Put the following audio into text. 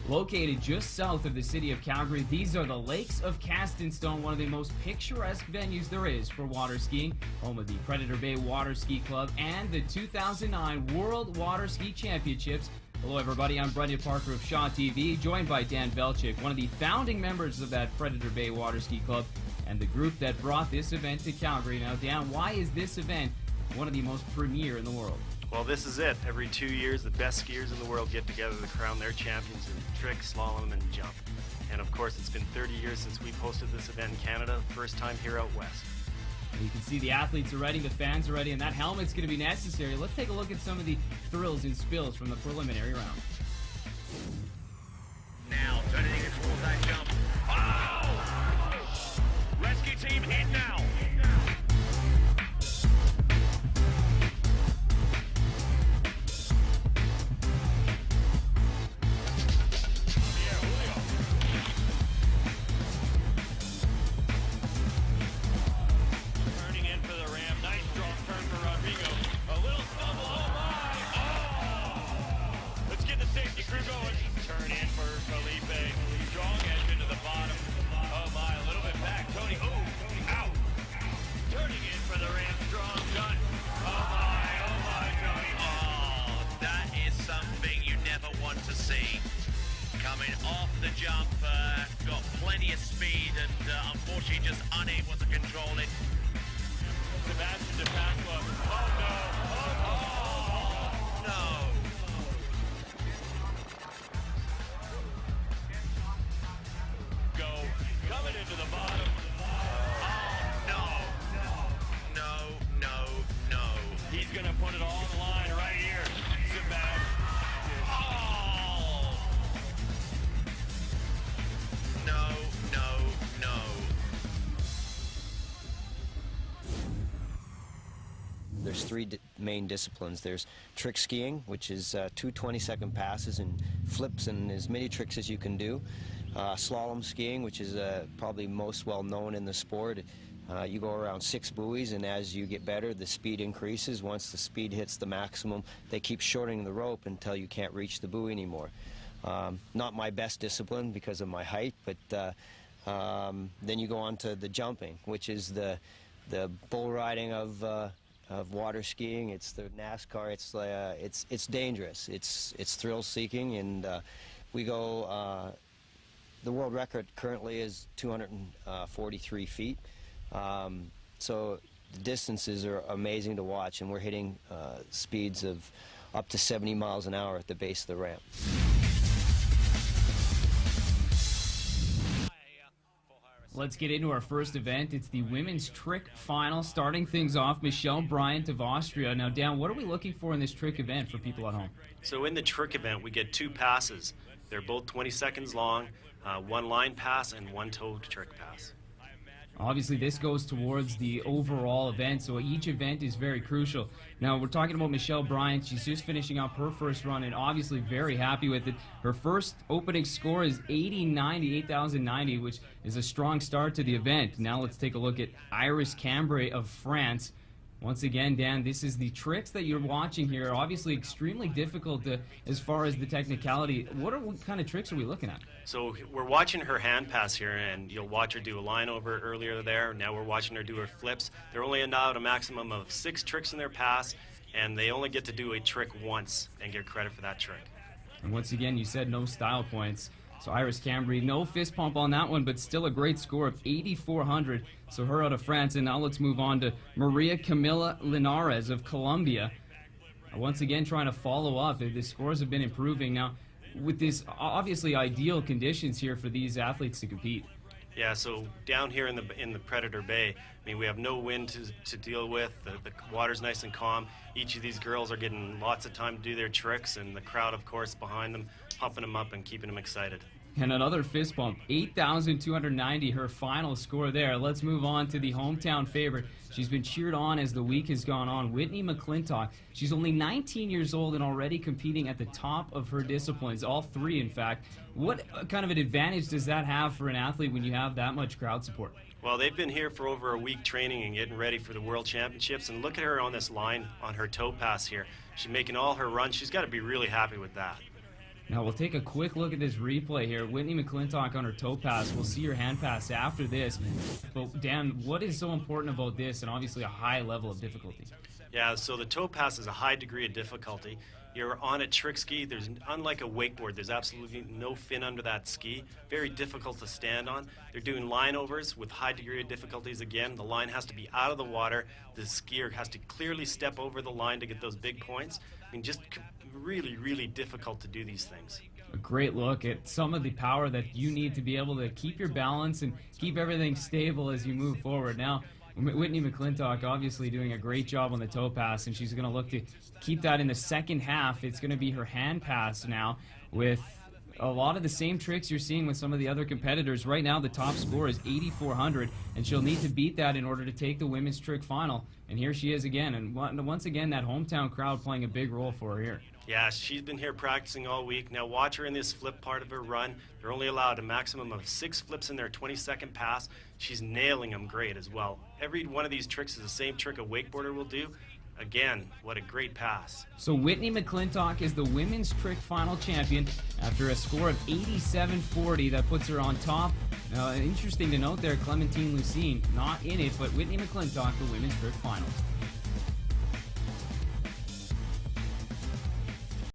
Located just south of the city of Calgary, these are the Lakes of Castonstone, one of the most picturesque venues there is for water skiing, home of the Predator Bay Water Ski Club and the 2009 World Water Ski Championships. Hello everybody, I'm Brendan Parker of Shaw TV, joined by Dan Velchik, one of the founding members of that Predator Bay Water Ski Club and the group that brought this event to Calgary. Now Dan, why is this event one of the most premier in the world? Well, this is it. Every 2 years, the best skiers in the world get together to crown their champions in trick, slalom, and jump. And of course, it's been 30 years since we hosted this event in Canada, first time here out west. And you can see the athletes are ready, the fans are ready, and that helmet's going to be necessary. Let's take a look at some of the thrills and spills from the preliminary round. Now, turning it towards that jump. Oh! Rescue team in now. Coming off the jump, got plenty of speed and unfortunately just unable to control it. Sebastian DePasqua. Oh no! Oh no! Go. Coming into the bottom. Oh no! No. He's gonna put it all on the line right here. Sebastian. There's three main disciplines. There's trick skiing, which is two 20-second passes and flips and as many tricks as you can do. Slalom skiing, which is probably most well known in the sport. You go around 6 buoys, and as you get better, the speed increases. Once the speed hits the maximum, they keep shortening the rope until you can't reach the buoy anymore. Not my best discipline because of my height, but then you go on to the jumping, which is the bull riding of water skiing. It's the NASCAR. It's dangerous. It's thrill-seeking, and we go. The world record currently is 243 feet. So the distances are amazing to watch, and we're hitting speeds of up to 70 miles an hour at the base of the ramp. Let's get into our first event. It's the women's trick final. Starting things off, Michelle Bryant of Austria. Now, Dan, what are we looking for in this trick event for people at home? So in the trick event, we get 2 passes. They're both 20 seconds long, 1 line pass and 1 toe trick pass. Obviously, this goes towards the overall event, so each event is very crucial. Now, we're talking about Michelle Bryant. She's just finishing up her first run and obviously very happy with it. Her first opening score is 8,090, which is a strong start to the event. Now let's take a look at Iris Cambrai of France. Once again, Dan, this is the tricks that you're watching here. Obviously extremely difficult as far as the technicality. What kind of tricks are we looking at? So we're watching her hand pass here, and you'll watch her do a line over earlier there. Now we're watching her do her flips. They're only allowed a maximum of 6 tricks in their pass, and they only get to do a trick once and get credit for that trick. And once again, you said no style points. So Iris Cambrai, no fist pump on that one, but still a great score of 8,400. So her out of France. And now let's move on to Maria Camila Linares of Colombia. Once again, trying to follow up. The scores have been improving. Now, with this obviously ideal conditions here for these athletes to compete. Yeah, so down here in the Predator Bay, I mean, we have no wind to deal with. The water's nice and calm. Each of these girls are getting lots of time to do their tricks, and the crowd, of course, behind them, pumping them up and keeping them excited. And another fist bump, 8,290, her final score there. Let's move on to the hometown favorite. She's been cheered on as the week has gone on, Whitney McClintock. She's only 19 years old and already competing at the top of her disciplines, all 3 in fact. What kind of an advantage does that have for an athlete when you have that much crowd support? Well, they've been here for over a week training and getting ready for the World Championships, and look at her on this line on her toe pass here. She's making all her runs. She's got to be really happy with that. Now we'll take a quick look at this replay here. Whitney McClintock on her toe pass. We'll see her hand pass after this. But Dan, what is so important about this, and obviously a high level of difficulty? Yeah, so the toe pass is a high degree of difficulty. You're on a trick ski. There's, unlike a wakeboard, there's absolutely no fin under that ski. Very difficult to stand on. They're doing line overs with high degree of difficulties. Again, the line has to be out of the water. The skier has to clearly step over the line to get those big points. I mean, just really, really difficult to do these things. A great look at some of the power that you need to be able to keep your balance and keep everything stable as you move forward. Now, Whitney McClintock obviously doing a great job on the toe pass, and she's going to look to keep that in the second half. It's going to be her hand pass now with a lot of the same tricks you're seeing with some of the other competitors. Right now, the top score is 8,400, and she'll need to beat that in order to take the women's trick final. And here she is again, and once again, that hometown crowd playing a big role for her here. Yeah, she's been here practicing all week. Now watch her in this flip part of her run. They're only allowed a maximum of 6 flips in their 20-second pass. She's nailing them great as well. Every one of these tricks is the same trick a wakeboarder will do. Again, what a great pass. So Whitney McClintock is the women's trick final champion after a score of 87.40. That puts her on top. Interesting to note there, Clementine Lucine not in it, but Whitney McClintock, the women's trick finalist.